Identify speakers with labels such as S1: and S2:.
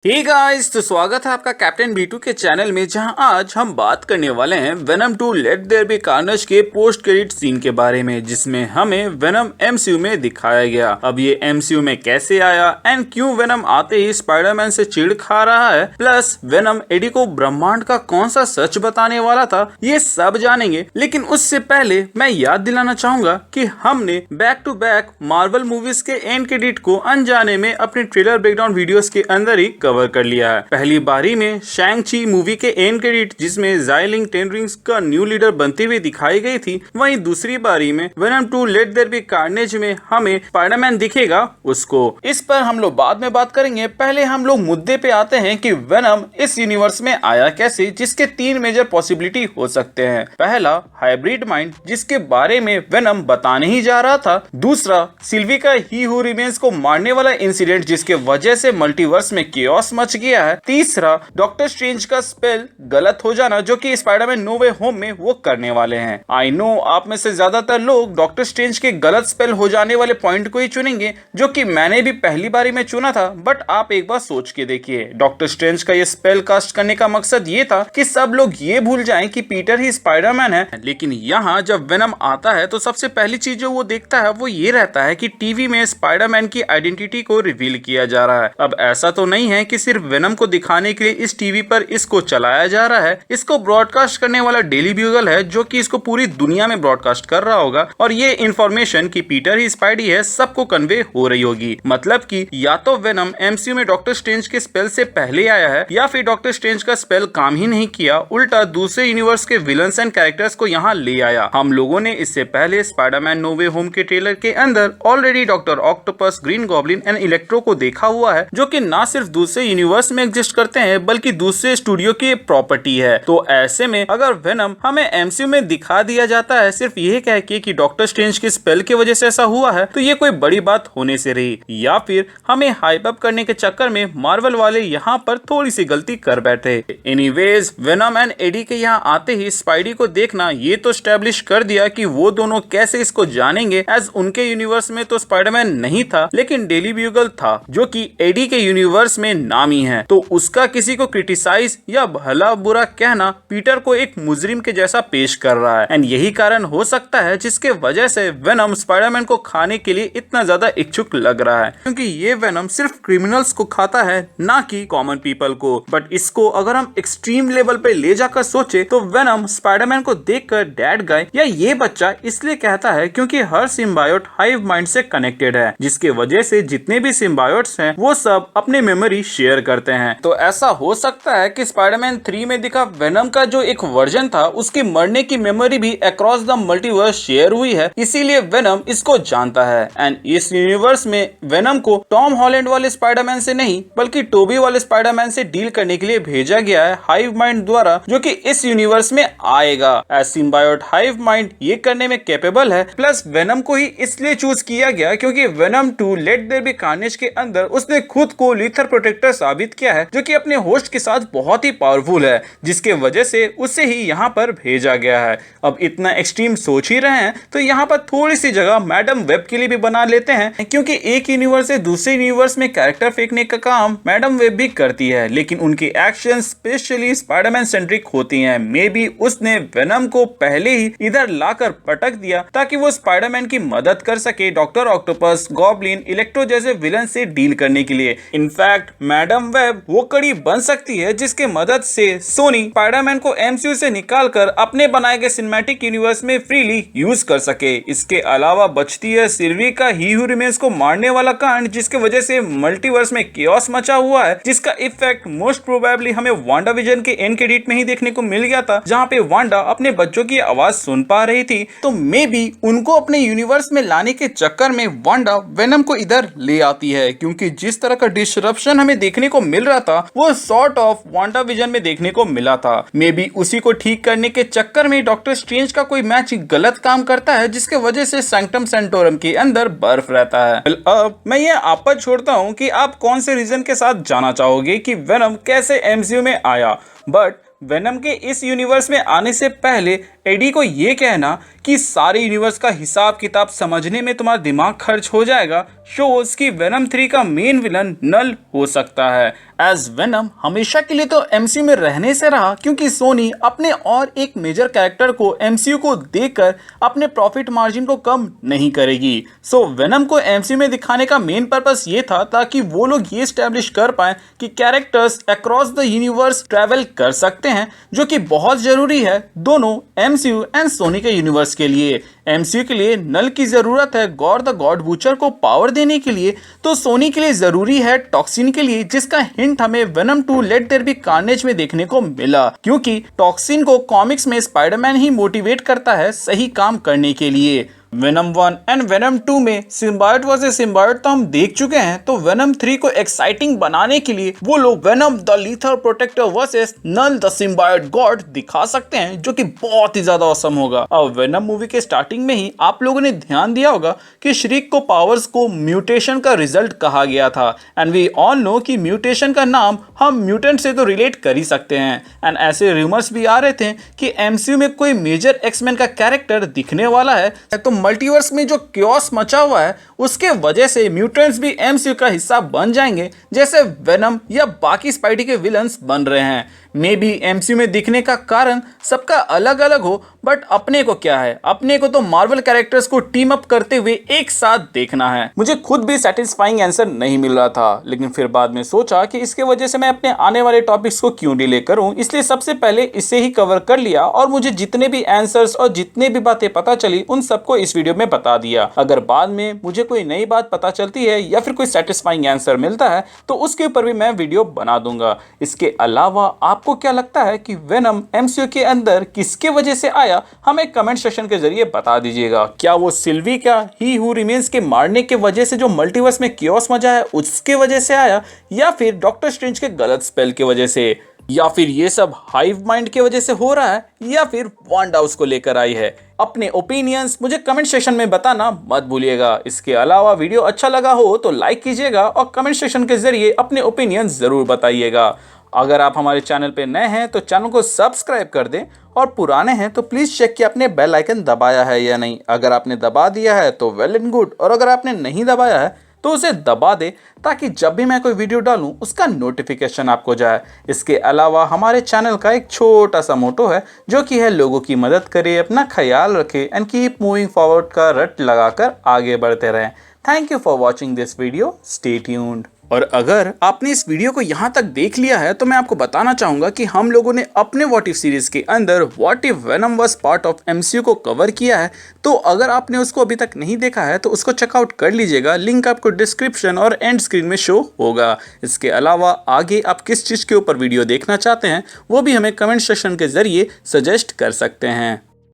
S1: Hey guys, तो स्वागत है आपका कैप्टन B2 के चैनल में, जहां आज हम बात करने वाले हैं Venom 2 let there be carnage के पोस्ट क्रेडिट सीन के बारे में, जिसमें हमें वेनम MCU में दिखाया गया। अब ये MCU में कैसे आया एंड क्यों वेनम आते ही स्पाइडरमैन से चिढ़ खा रहा है, प्लस वेनम एडी को ब्रह्मांड का कौन सा सच बताने वाला था, ये सब जानेंगे। लेकिन उससे पहले मैं याद दिलाना चाहूंगा कि हमने back to back Marvel movies के एंड क्रेडिट को अनजाने में अपने ट्रेलर ब्रेकडाउन वीडियोस के अंदर ही कवर कर लिया है। पहली बारी में शैंग ची मूवी के एंड क्रेडिट, जिसमें ज़ाइलिंग टेन रिंग्स का न्यू लीडर बनती हुई दिखाई गई थी, वहीं दूसरी बारी में Venom 2 let there be carnage में हमें स्पाइडरमैन दिखेगा उसको। इस पर हम लोग बाद में बात करेंगे। पहले हम लोग मुद्दे पे आते हैं कि वेनम इस यूनिवर्स में आया कैसे, जिसके 3 मेजर पॉसिबिलिटी हो सकते हैं। पहला, हाइब्रिड माइंड, जिसके बारे में वेनम बताने ही जा रहा था। दूसरा, सिल्वी का ही हू रिमेन्स को मारने वाला इंसिडेंट, जिसके वजह से मल्टीवर्स में केओस मच गया है। तीसरा, डॉक्टर स्ट्रेंज का स्पेल गलत हो जाना, जो कि स्पाइडरमैन नो वे होम में वो करने वाले हैं। आई नो आप में से ज्यादातर लोग डॉक्टर स्ट्रेंज के गलत स्पेल हो जाने वाले पॉइंट को ही चुनेंगे, जो कि मैंने भी पहली बारी में चुना था। बट आप एक बार सोच के देखिए, डॉक्टर स्ट्रेंज का ये स्पेल कास्ट करने का मकसद ये था कि सब लोग ये भूल जाएं कि पीटर ही स्पाइडरमैन है। लेकिन यहाँ जब वेनम आता है तो सबसे पहली चीज जो वो देखता है वो ये रहता है कि टीवी में स्पाइडरमैन की आइडेंटिटी को रिवील किया जा रहा है। अब ऐसा तो नहीं है कि सिर्फ वेनम को दिखाने के लिए इस टीवी पर इसको चलाया जा रहा है। इसको ब्रॉडकास्ट करने वाला डेली ब्यूगल है, जो कि इसको पूरी दुनिया में ब्रॉडकास्ट कर रहा होगा, और ये इंफॉर्मेशन कि पीटर ही स्पाइडी है सबको कन्वे हो रही होगी। मतलब कि या तो वेनम MCU में डॉक्टर स्ट्रेंज के स्पेल से पहले आया है, या फिर डॉक्टर स्ट्रेंज का स्पेल काम ही नहीं किया, उल्टा दूसरे यूनिवर्स के विलन्स एंड कैरेक्टर्स को यहाँ ले आया। हम लोगों ने इससे पहले स्पाइडरमैन नो वे होम के ट्रेलर के अंदर already doctor octopus, green goblin and electro को देखा हुआ है, जो कि ना सिर्फ दूसरे यूनिवर्स में एग्जिस्ट करते हैं बल्कि दूसरे स्टूडियो की प्रॉपर्टी है। तो ऐसे में अगर वेनम हमें MCU में दिखा दिया जाता है सिर्फ ये कह के कि डॉक्टर स्ट्रेंज के स्पेल की वजह से ऐसा हुआ है, तो ये कोई बड़ी बात होने से रही, या फिर हमें हाइप अप करने के चक्कर में मार्वल वाले यहाँ पर थोड़ी सी गलती कर बैठे। एनीवेज, वेनम एंड एडी के यहाँ आते ही स्पाइडी को देखना ये तो स्टैब्लिश कर दिया कि वो दोनों कैसे इसको जानेंगे, एज उनके यूनिवर्स में तो स्पाइडरमैन नहीं था, लेकिन डेली ब्यूगल था, जो कि एडी के यूनिवर्स में नामी है। तो उसका किसी को क्रिटिसाइज या भला बुरा कहना पीटर को एक मुजरिम के जैसा पेश कर रहा है, एंड यही कारण हो सकता है जिसके वजह से वेनम स्पाइडरमैन को खाने के लिए इतना ज्यादा इच्छुक लग रहा है, क्योंकि ये वेनम सिर्फ क्रिमिनल्स को खाता है, ना कि कॉमन पीपल को। बट इसको अगर हम एक्सट्रीम लेवल पे ले जाकर सोचे तो वेनम स्पाइडरमैन को देखकर डैड गाय या ये बच्चा इसलिए कहता है क्योंकि हर सिम्बायोट हाइव माइंड से कनेक्टेड है, जिसके वजह से जितने भी सिम्बायोट्स हैं वो सब अपने मेमोरी शेयर करते हैं। तो ऐसा हो सकता है कि स्पाइडरमैन 3 में दिखा वेनम का जो एक वर्जन था उसकी मरने की मेमोरी भी अक्रॉस द मल्टीवर्स शेयर हुई है, इसीलिए वेनम इसको जानता है। एंड इस यूनिवर्स में वेनम को टॉम हॉलैंड वाले स्पाइडरमैन से नहीं बल्कि टोबी वाले स्पाइडरमैन से डील करने के लिए भेजा गया है हाइव माइंड द्वारा, जो कि इस यूनिवर्स में आएगा। एज सिम्बायोट हाइव माइंड ये करने में कैपेबल है, प्लस वेनम को ही इसलिए चूज किया गया क्योंकि Venom 2 let there be carnage के अंदर उसने खुद को लीथर प्रोटेक्टर साबित किया है, जो कि अपने होस्ट के साथ बहुत ही पावरफुल है, जिसके वजह से उसे ही यहाँ पर भेजा गया है। अब इतना एक्सट्रीम सोच ही रहे हैं तो यहाँ पर थोड़ी सी जगह मैडम वेब के लिए भी बना लेते हैं, क्योंकि एक यूनिवर्स से दूसरे यूनिवर्स में कैरेक्टर फेंकने का काम मैडम वेब भी करती है, लेकिन उनकी एक्शन स्पेशली स्पाइडरमैन सेंट्रिक होती हैं। मे बी उसने वेनम को पहले ही इधर लाकर पटक दिया ताकि वो स्पाइडरमैन की मदद कर सके डॉक्टर ऑक्टोपस, गॉब्लिन, इलेक्ट्रो जैसे विलन से डील करने के लिए। इनफैक्ट मैडम वेब वो कड़ी बन सकती है जिसके मदद से सोनी स्पाइडरमैन को MCU से निकालकर अपने बनाए गए सिनेमैटिक यूनिवर्स में फ्रीली यूज कर सके। इसके अलावा बचती है सिल्वी का ही हू रिमेन्स को मारने वाला कांड, जिसके वजह से मल्टीवर्स में केओस मचा हुआ है, जिसका इफेक्ट मोस्ट प्रोबेबली हमें वांडा विजन के एंड क्रेडिट में ही देखने को मिल गया था, जहाँ पे वांडा अपने बच्चों की आवाज सुन पा रही थी। तो मे बी उनको अपने यूनिवर्स में लाने के चक्कर में वांडा वेनम को इधर ले आती है, क्योंकि जिस तरह का डिसरप्शन हमें देखने को मिल रहा था वो सॉर्ट ऑफ वांडा विजन में देखने को मिला था। मे बी उसी को ठीक करने के चक्कर में डॉक्टर स्ट्रेंज का कोई मैच गलत काम करता है, जिसके वजह से सैंक्टम सेंटोरम के अंदर बर्फ रहता है। अब मैं ये आप पर छोड़ता हूँ कि आप कौन से रीजन के साथ जाना चाहोगे कि वेनम कैसे MCU में आया। बट वेनम के इस यूनिवर्स में आने से पहले एडी को ये कहना कि सारे यूनिवर्स का हिसाब किताब समझने में तुम्हारा दिमाग खर्च हो जाएगा शोज कि वेनम 3 का मेन विलन नल हो सकता है। एज वेनम हमेशा के लिए तो एमसीयू में रहने से रहा, क्योंकि सोनी अपने और एक मेजर कैरेक्टर को एमसीयू को देकर अपने प्रॉफिट मार्जिन को कम नहीं करेगी। सो वेनम को एमसीयू में दिखाने का मेन पर्पस ये था ताकि वो लोग ये स्टैब्लिश कर पाए कि characters across the universe travel कर सकते हैं, जो कि बहुत जरूरी है दोनों एमसीयू एंड सोनी के यूनिवर्स के लिए। एमसीयू के लिए नल की जरूरत है गॉर द गॉड बूचर को पावर देने के लिए, तो सोनी के लिए जरूरी है टॉक्सिन के लिए, जिसका हिंट हमें Venom 2 let there be carnage में देखने को मिला, क्योंकि टॉक्सिन को कॉमिक्स में स्पाइडरमैन ही मोटिवेट करता है सही काम करने के लिए। वेनम 1 एंड वेनम 2 में सिम्बायोट वर्सेस सिम्बायोट तो हम देख चुके हैं, तो वेनम 3 को एक्साइटिंग बनाने के लिए वो लोग Venom the lethal protector versus Knull the symbiote god दिखा सकते हैं, जो कि बहुत ही ज्यादा ऑसम होगा। अब वेनम मूवी के स्टार्टिंग में ही आप लोगों ने ध्यान दिया होगा कि श्रीक को पावर्स को म्यूटेशन का रिजल्ट कहा गया था, एंड वी ऑल नो कि म्यूटेशन का नाम हम म्यूटेंट से तो रिलेट कर ही सकते हैं। एंड ऐसे रूमर्स भी आ रहे थे कि एमसीयू में कोई मेजर एक्समैन का कैरेक्टर दिखने वाला है, तो मल्टीवर्स में जो क्योस मचा हुआ है उसके वजह से म्यूटेंट्स भी एमसीयू का हिस्सा बन जाएंगे, जैसे वेनम या बाकी स्पाइडी के विलन्स बन रहे हैं। मे भी एमसीयू में दिखने का कारण सबका अलग अलग हो, बट अपने को क्या है, अपने को तो मार्वल कैरेक्टर्स को टीम अप करते हुए एक साथ देखना है। मुझे खुद भी सेटिस्फाइंग आंसर नहीं मिल रहा था, लेकिन फिर बाद में सोचा कि इसके वजह से मैं अपने आने वाले टॉपिक्स को क्यों डिले करूं, इसलिए सबसे पहले इसे ही कवर कर लिया और मुझे जितने भी आंसर्स और जितने भी बातें पता चली उन सबको इस वीडियो में बता दिया। अगर बाद में मुझे कोई नई बात पता चलती है या फिर कोई सेटिस्फाइंग आंसर मिलता है तो उसके ऊपर भी मैं वीडियो बना दूंगा। इसके अलावा आपको क्या लगता है कि वेनम एमसीयू के अंदर किसके वजह से आया, हमें कमेंट सेक्शन के जरिए बता दीजिएगा। क्या वो सिल्वी का ही हु रिमेन्स के मारने के वजह से जो मल्टीवर्स में कियोस मचा है उसके वजह से आया, या फिर डॉक्टर स्ट्रेंज के गलत स्पेल की वजह से, या फिर ये सब हाइव माइंड की वजह से हो रहा है, या फिर वांडा उसको लेकर आई है? अपने ओपिनियंस मुझे कमेंट सेक्शन में बताना मत भूलिएगा। इसके अलावा वीडियो अच्छा लगा हो तो लाइक कीजिएगा और कमेंट सेक्शन के जरिए अपने ओपिनियंस जरूर बताइएगा। अगर आप हमारे चैनल पे नए हैं तो चैनल को सब्सक्राइब कर दें, और पुराने हैं तो प्लीज़ चेक कि आपने बेल आइकन दबाया है या नहीं। अगर आपने दबा दिया है तो वेल एंड गुड, और अगर आपने नहीं दबाया है तो उसे दबा दे, ताकि जब भी मैं कोई वीडियो डालूं उसका नोटिफिकेशन आपको जाए। इसके अलावा हमारे चैनल का एक छोटा सा मोटो है, जो कि है लोगों की मदद करे, अपना ख्याल रखे एंड कीप मूविंग फॉरवर्ड का रट लगाकर आगे बढ़ते रहें। Thank you for watching this video, stay tuned. और अगर आपने इस वीडियो को यहाँ तक देख लिया है तो मैं आपको बताना चाहूँगा कि हम लोगों ने अपने व्हाट इफ सीरीज़ के अंदर what if venom was part of MCU को कवर किया है, तो अगर आपने उसको अभी तक नहीं देखा है तो उसको चेकआउट कर लीजिएगा। लिंक आपको डिस्क्रिप्शन और एंड स्क्रीन में शो होगा। इसके अलावा आगे आप किस चीज़ के ऊपर वीडियो देखना चाहते हैं वो भी हमें कमेंट सेक्शन के ज़रिए सजेस्ट कर सकते हैं।